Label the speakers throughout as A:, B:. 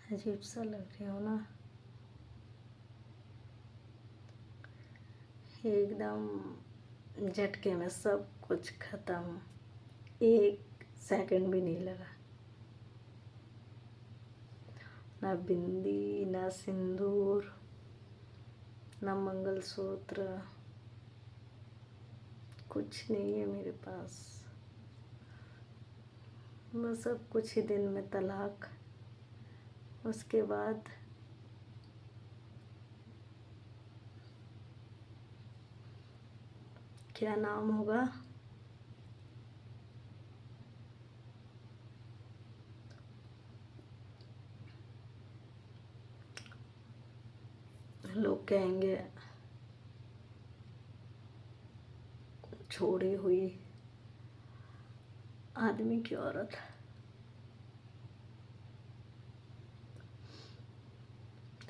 A: अजीब सा लग रही हो ना, एकदम झटके में सब कुछ खत्म। एक सेकंड भी नहीं लगा, ना बिंदी, ना सिंदूर, ना मंगलसूत्र, कुछ नहीं है मेरे पास। बस अब कुछ ही दिन में तलाक, उसके बाद क्या नाम होगा? लोग कहेंगे छोड़ी हुई आदमी की औरत।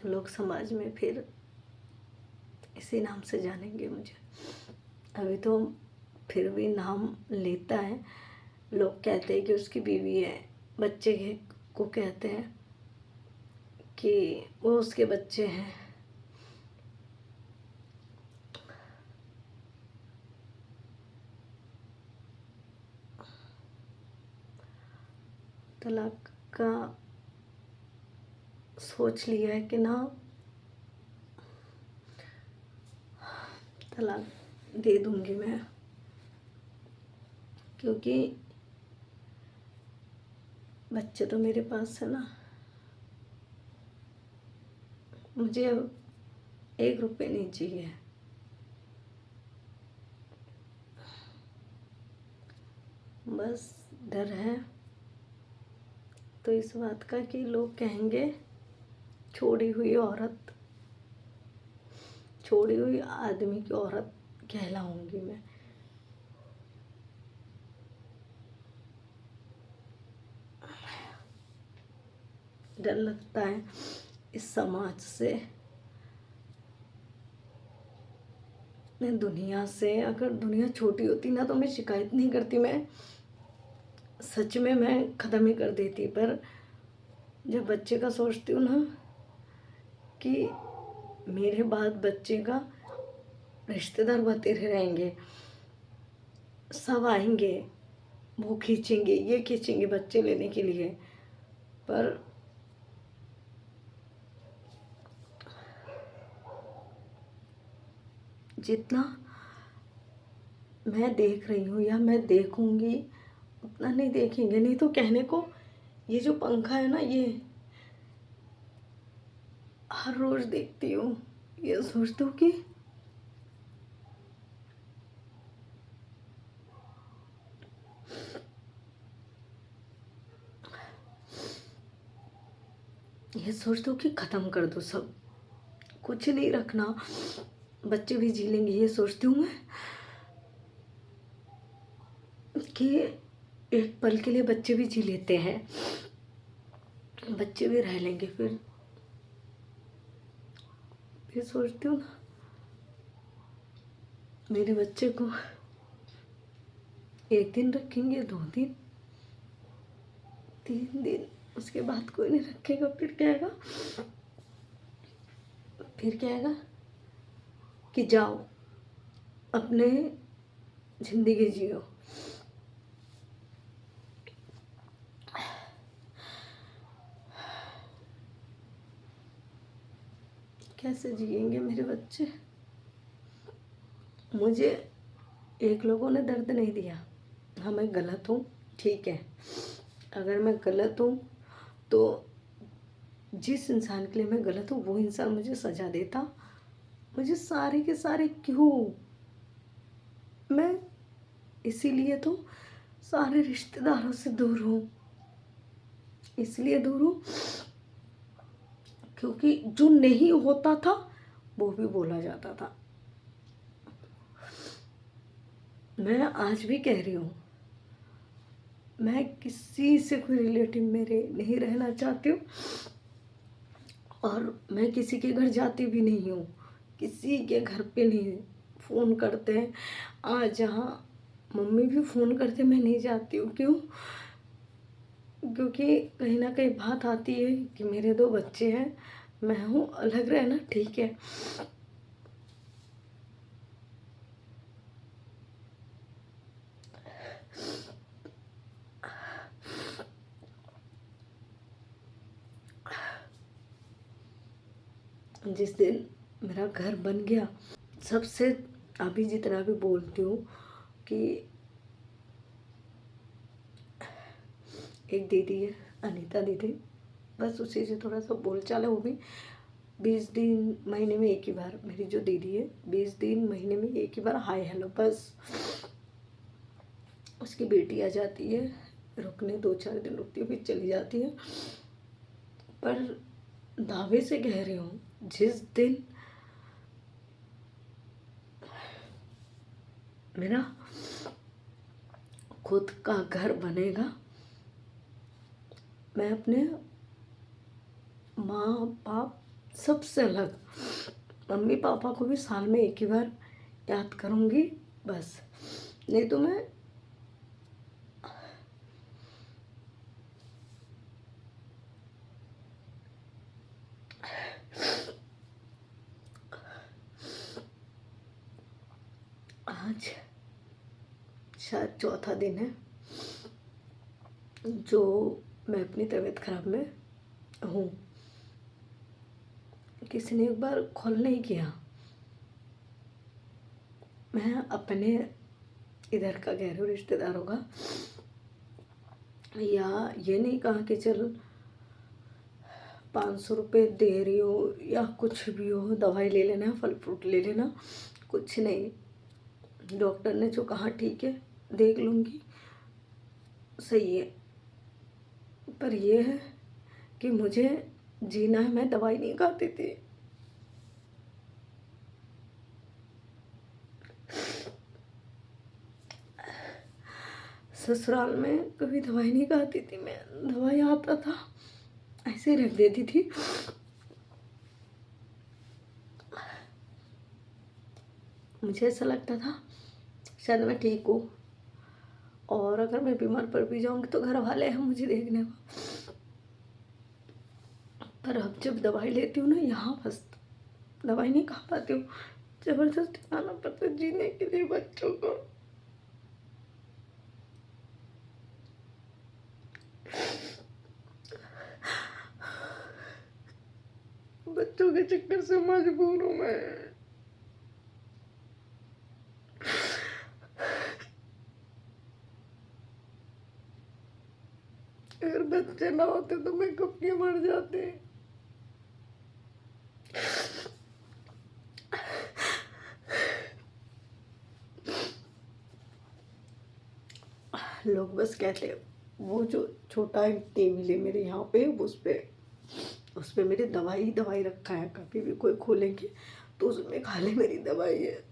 A: लोग समाज में फिर इसी नाम से जानेंगे मुझे। अभी तो फिर भी नाम लेता है, लोग कहते हैं कि उसकी बीवी है, बच्चे को कहते हैं कि वो उसके बच्चे हैं। तलाक का सोच लिया है कि ना, तलाक दे दूंगी मैं, क्योंकि बच्चे तो मेरे पास है ना। मुझे अब 1 रुपये नहीं चाहिए, बस डर है तो इस बात का कि लोग कहेंगे छोड़ी हुई औरत, छोड़ी हुई आदमी की औरत कहलाऊंगी मैं। डर लगता है इस समाज से, दुनिया से। अगर दुनिया छोटी होती ना तो मैं शिकायत नहीं करती, मैं सच में मैं ख़त्म ही कर देती। पर जब बच्चे का सोचती हूँ ना कि मेरे बाद बच्चे का रिश्तेदार बतेरे रहेंगे, सब आएंगे, वो खींचेंगे, ये खींचेंगे बच्चे लेने के लिए, पर जितना मैं देख रही हूँ या मैं देखूंगी उतना नहीं देखेंगे। नहीं तो कहने को ये जो पंखा है ना, ये हर रोज देखती हूँ, ये सोचती हूँ कि खत्म कर दो, सब कुछ नहीं रखना, बच्चे भी जी लेंगे। ये सोचती हूँ मैं कि एक पल के लिए बच्चे भी जी लेते हैं, बच्चे भी रह लेंगे। फिर सोचती हूँ ना, मेरे बच्चे को 1 दिन रखेंगे, 2 दिन, 3 दिन, उसके बाद कोई नहीं रखेगा। फिर कहेगा कि जाओ अपने जिंदगी जियो। कैसे जिएंगे मेरे बच्चे? मुझे एक लोगों ने दर्द नहीं दिया। हाँ, मैं गलत हूँ, ठीक है। अगर मैं गलत हूँ तो जिस इंसान के लिए मैं गलत हूँ वो इंसान मुझे सजा देता। मुझे सारे के सारे क्यों? मैं इसीलिए तो सारे रिश्तेदारों से दूर हूँ, इसलिए दूर हूँ क्योंकि जो नहीं होता था वो भी बोला जाता था। मैं आज भी कह रही हूँ, मैं किसी से कोई रिलेटिव मेरे नहीं रहना चाहती हूँ, और मैं किसी के घर जाती भी नहीं हूँ। किसी के घर पे नहीं। फ़ोन करते हैं, आज जहाँ मम्मी भी फ़ोन करते, मैं नहीं जाती हूँ। क्यों? क्योंकि कहीं न कहीं बात आती है कि मेरे 2 बच्चे हैं, मैं हूँ, अलग रहना ठीक है। जिस दिन मेरा घर बन गया, सबसे अभी जितना भी बोलती हूँ कि एक दीदी है, अनीता दीदी, बस उसी से थोड़ा सा बोलचाल है, वो भी 20 दिन महीने में एक ही बार। मेरी जो दीदी है 20 दिन महीने में एक ही बार हाय हेलो बस। उसकी बेटी आ जाती है रुकने, 2-4 दिन रुकती है फिर चली जाती है। पर दावे से कह रही हूँ, जिस दिन मेरा खुद का घर बनेगा, मैं अपने माँ बाप सबसे अलग, मम्मी पापा को भी साल में एक ही बार याद करूँगी बस। नहीं तो मैं आज शायद चौथा दिन है जो मैं अपनी तबीयत खराब में हूँ। किसी ने एक बार कॉल नहीं किया, मैं अपने इधर का कह रही हूँ, रिश्तेदारों का, या ये नहीं कहा कि चल 500 रुपये दे रही हो या कुछ भी हो, दवाई ले लेना, फल फ्रूट ले लेना, कुछ नहीं। डॉक्टर ने जो कहा ठीक है, देख लूँगी, सही है। पर ये है कि मुझे जीना है, मैं दवाई नहीं खाती थी। ससुराल में कभी दवाई नहीं खाती थी मैं, दवाई आता था ऐसे ही रख देती थी। मुझे ऐसा लगता था शायद मैं ठीक हूँ, और अगर मैं बीमार पड़ भी जाऊँगी तो घर वाले हैं मुझे देखने को। पर अब जब दवाई लेती हूँ ना, यहाँ बस दवाई नहीं खा पाती हूँ, जबरदस्ती खाना पड़ता है जीने के लिए बच्चों को। बच्चों के चक्कर से मजबूर हूँ मैं। अगर बच्चे ना होते तो मैं कब के मर जाते। लोग बस कहते हैं, वो जो छोटा एक टेबल है मेरे यहाँ पे, उस पे मेरी दवाई दवाई रखा है, कभी भी कोई खोलेंगे तो उसमें खाली मेरी दवाई है।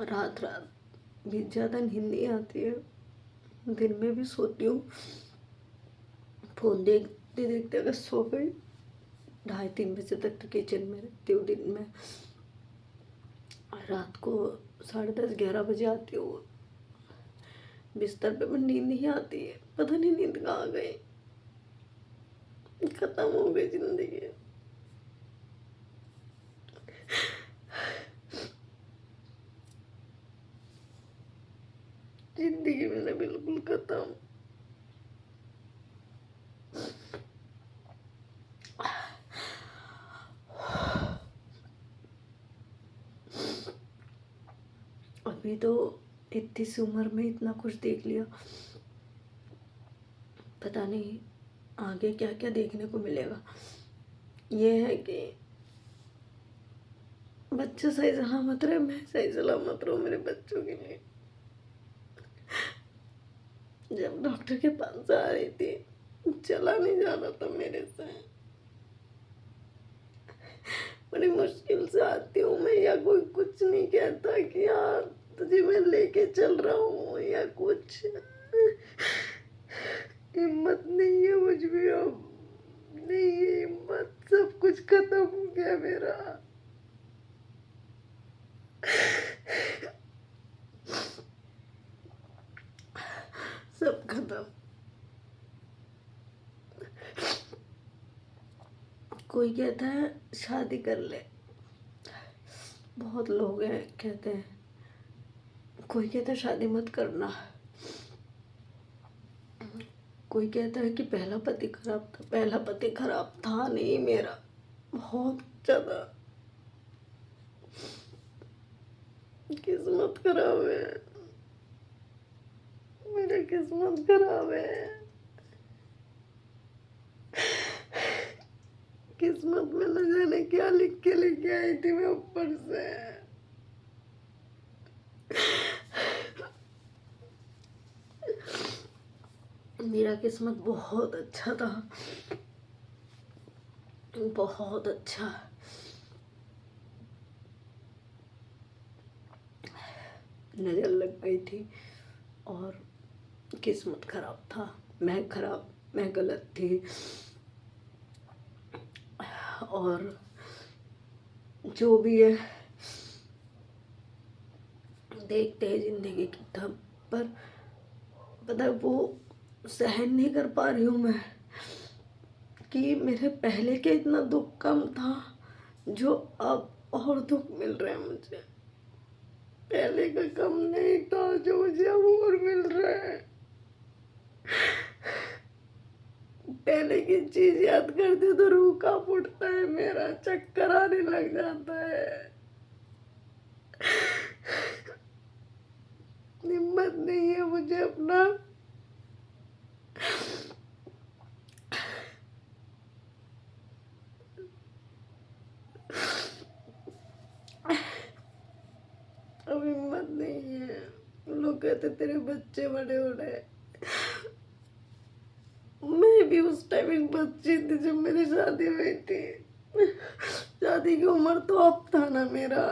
A: रात रात भी ज़्यादा नींद नहीं आती है, दिन में भी सोती हूँ, फोन देखते देखते अगर सो गई 2:30-3 बजे तक तो किचन में रहती हूँ दिन में। रात को 10:30-11 बजे आती हूँ बिस्तर पे, मैं नींद नहीं आती है, पता नहीं नींद कहाँ गई, खत्म हो गई जिंदगी। जिंदगी मैंने बिल्कुल खत्म। अभी तो इतनी सी उम्र में इतना कुछ देख लिया, पता नहीं आगे क्या क्या देखने को मिलेगा। ये है कि बच्चे सही सलामत रहे, मैं सही सलामत रहूं मेरे बच्चों के लिए। जब डॉक्टर के पास आ रही थी, चला नहीं जा रहा था मेरे से, बड़ी मुश्किल से आती हूँ मैं, या कोई कुछ नहीं कहता कि हाँ तुझे मैं लेके चल रहा हूँ या कुछ। हिम्मत नहीं है मुझ में अब, नहीं है हिम्मत, सब कुछ खत्म हो गया मेरा। सब खत्म। कोई कहता है शादी कर ले, बहुत लोग हैं कहते हैं, कोई कहता है शादी मत करना, कोई कहता है कि पहला पति खराब था। पहला पति खराब था नहीं मेरा, बहुत ज़्यादा किस्मत खराब है, मेरी किस्मत खराब है। किस्मत में न जाने क्या लिख के लेके आई थी मैं ऊपर से। मेरा किस्मत बहुत अच्छा था, बहुत अच्छा। नजर लग गई थी और किस्मत खराब था, मैं खराब, मैं गलत थी। और जो भी है देखते हैं जिंदगी की थम पर, पता है वो सहन नहीं कर पा रही हूँ मैं कि मेरे पहले के इतना दुख कम था, जो अब और दुख मिल रहा है मुझे। पहले का कम नहीं था जो मुझे अब और मिल रहा है। पहले की चीज याद करते तो रूह कांप उठता है मेरा, चक्कर आने लग जाता है। हिम्मत नहीं है मुझे अपना अब हिम्मत नहीं है। लोग कहते तेरे बच्चे बड़े हो रहे, मैं भी उस टाइम एक बच्ची थी जब मेरी शादी हुई थी। शादी की उम्र तो अब था ना मेरा,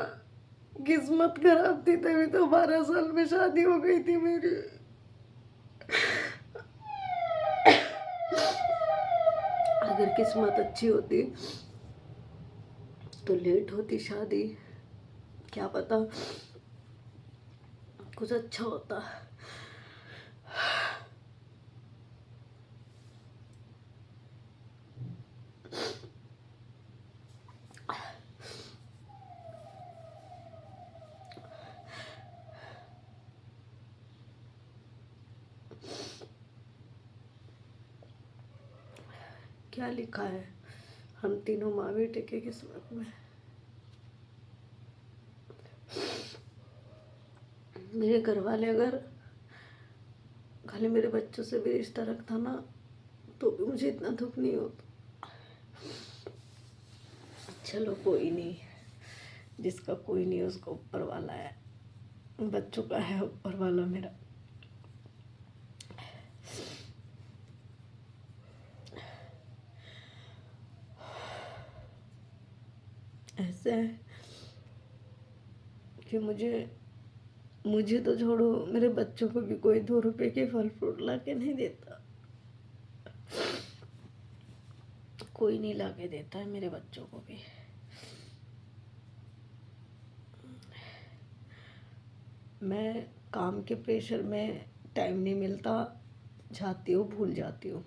A: किस्मत खराब थी तभी तो 12 साल में शादी हो गई थी मेरी। अगर किस्मत अच्छी होती तो लेट होती शादी, क्या पता कुछ अच्छा होता। क्या लिखा है हम तीनों माँ बेटे के किस्मत में। मेरे घर वाले अगर खाली मेरे बच्चों से भी रिश्ता रखता ना तो भी मुझे इतना दुख नहीं होता। चलो कोई नहीं, जिसका कोई नहीं उसका ऊपर वाला है, बच्चों का है ऊपर वाला मेरा। ऐसे है कि मुझे तो छोड़ो, मेरे बच्चों को भी कोई 2 रुपए के फल फ्रूट ला के नहीं देता, कोई नहीं ला के देता है मेरे बच्चों को भी। मैं काम के प्रेशर में टाइम नहीं मिलता, जाती हूँ भूल जाती हूँ,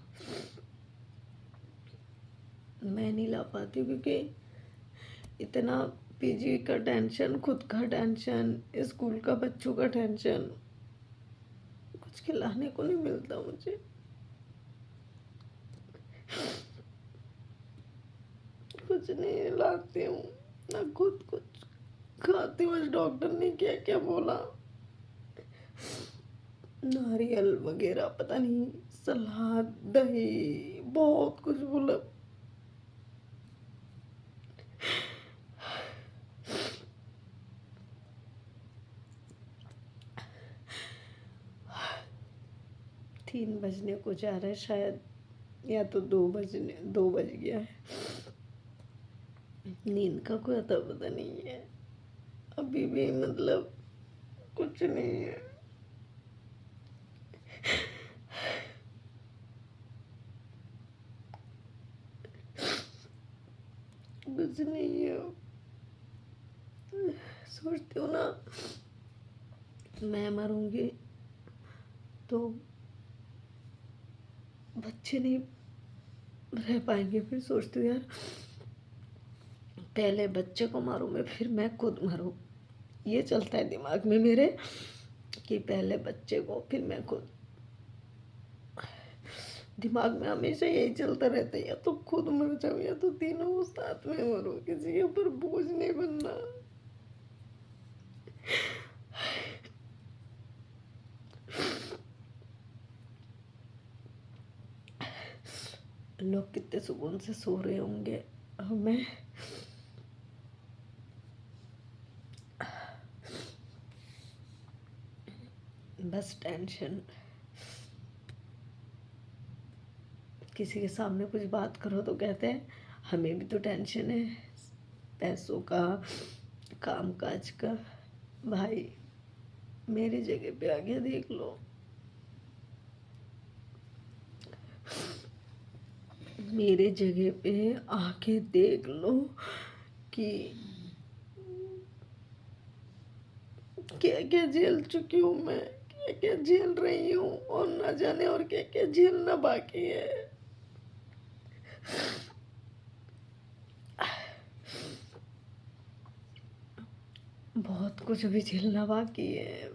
A: मैं नहीं ला पाती हूँ क्योंकि इतना पीजी का टेंशन, खुद का टेंशन, स्कूल का बच्चों का टेंशन, कुछ खिलाने को नहीं मिलता मुझे। कुछ नहीं लाती हूँ ना, खुद कुछ खाती हूँ। आज डॉक्टर ने क्या क्या बोला, नारियल वगैरह पता नहीं, सलाद, दही, बहुत कुछ बोला। तीन बजने को जा रहा है शायद, या तो 2 बज गया है। नींद का कोई अता पता नहीं है, अभी भी मतलब कुछ नहीं है। कुछ नहीं है। सोचती हूँ ना मैं मरूंगी तो बच्चे नहीं रह पाएंगे। फिर सोचती हूँ यार पहले बच्चे को मारूं मैं, फिर मैं खुद मरूं। ये चलता है दिमाग में मेरे कि पहले बच्चे को फिर मैं खुद। दिमाग में हमेशा यही चलता रहता है, या तो खुद मर जाऊं या तो तीनों साथ में मरो, किसी के ऊपर बोझ नहीं बनना। लोग कितने सुकून से सो रहे होंगे, मैं बस टेंशन। किसी के सामने कुछ बात करो तो कहते हैं हमें भी तो टेंशन है पैसों का, काम काज का। भाई मेरी जगह पे आगे देख लो, मेरे जगह पे आके देख लो कि क्या क्या झेल चुकी हूँ मैं, क्या क्या झेल रही हूँ, और ना जाने और क्या क्या झेलना बाकी है। बहुत कुछ अभी झेलना बाकी है।